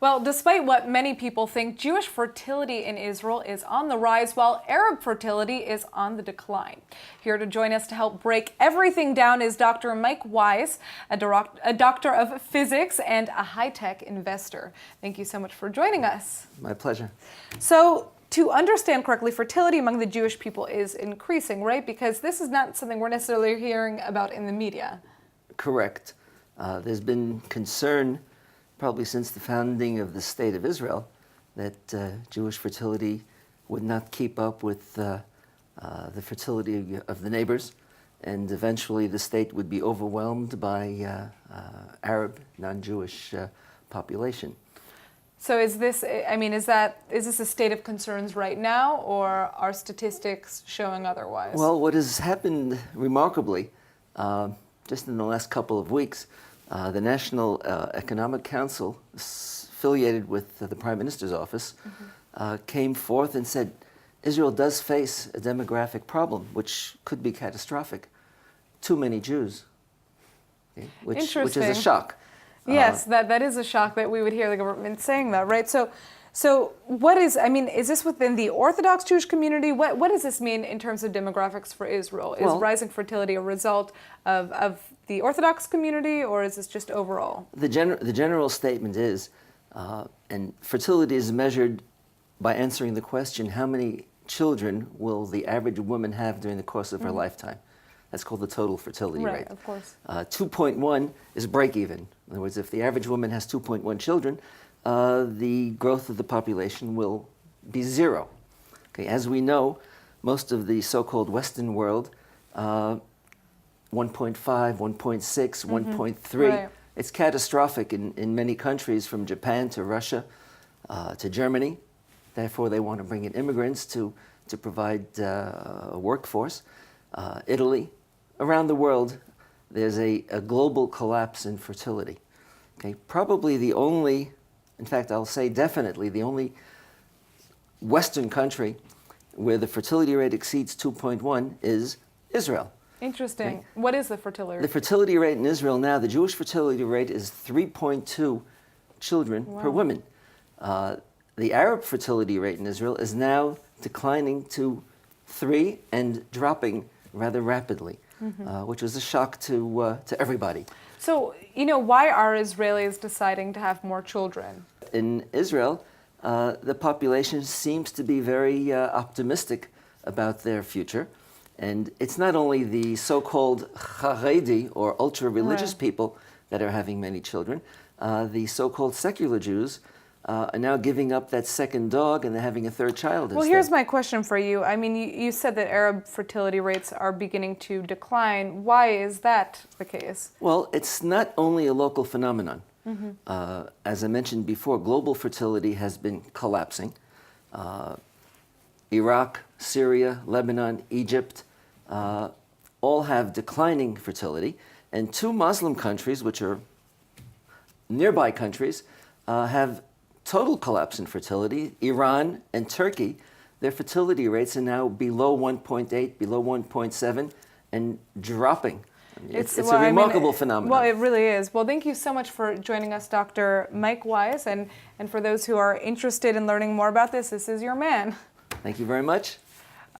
Well, despite what many people think, Jewish fertility in Israel is on the rise, while Arab fertility is on the decline. Here to join us to help break everything down is Dr. Mike Wise, a doctor of physics and a high-tech investor. Thank you so much for joining us. My pleasure. So, to understand correctly, fertility among the Jewish people is increasing, right? Because this is not something we're necessarily hearing about in the media. Correct. There's been concern probably since the founding of the State of Israel that Jewish fertility would not keep up with the fertility of the neighbors, and eventually the state would be overwhelmed by Arab, non-Jewish population. So is this a state of concerns right now, or are statistics showing otherwise? Well, what has happened remarkably, just in the last couple of weeks, the National Economic Council, affiliated with the Prime Minister's office, came forth and said Israel does face a demographic problem, which could be catastrophic. Too many Jews, okay? which is a shock. Yes, that is a shock that we would hear the government saying that, right? So what is this within the Orthodox Jewish community? What does this mean in terms of demographics for Israel? Is rising fertility a result of the Orthodox community, or is this just overall? The general statement is, and fertility is measured by answering the question, how many children will the average woman have during the course of her lifetime? That's called the total fertility rate. Right, of course. 2.1 is break even. In other words, if the average woman has 2.1 children, the growth of the population will be zero. Okay, as we know, most of the so-called Western world, 1.5, 1.6, 1.3, Right. It's catastrophic in many countries, from Japan to Russia to Germany. Therefore, they want to bring in immigrants to provide a workforce. Italy. Around the world, there's a global collapse in fertility. Okay, probably the only, in fact, I'll say definitely the only Western country where the fertility rate exceeds 2.1 is Israel. Interesting. Right? What is the fertility rate? The fertility rate in Israel now, the Jewish fertility rate is 3.2 children per woman. The Arab fertility rate in Israel is now declining to 3 and dropping rather rapidly, which was a shock to everybody. So, why are Israelis deciding to have more children? In Israel, the population seems to be very optimistic about their future. And it's not only the so-called Haredi, or ultra-religious people, that are having many children. The so-called secular Jews are now giving up that second dog, and they're having a third child instead. Well, here's my question for you. You said that Arab fertility rates are beginning to decline. Why is that the case? Well, it's not only a local phenomenon. As I mentioned before, global fertility has been collapsing. Iraq, Syria, Lebanon, Egypt, all have declining fertility. And 2 Muslim countries, which are nearby countries, have total collapse in fertility. Iran and Turkey, their fertility rates are now below 1.8, below 1.7, and dropping. It's a remarkable phenomenon. Well, it really is. Well, thank you so much for joining us, Dr. Mike Wise. And for those who are interested in learning more about this is your man. Thank you very much.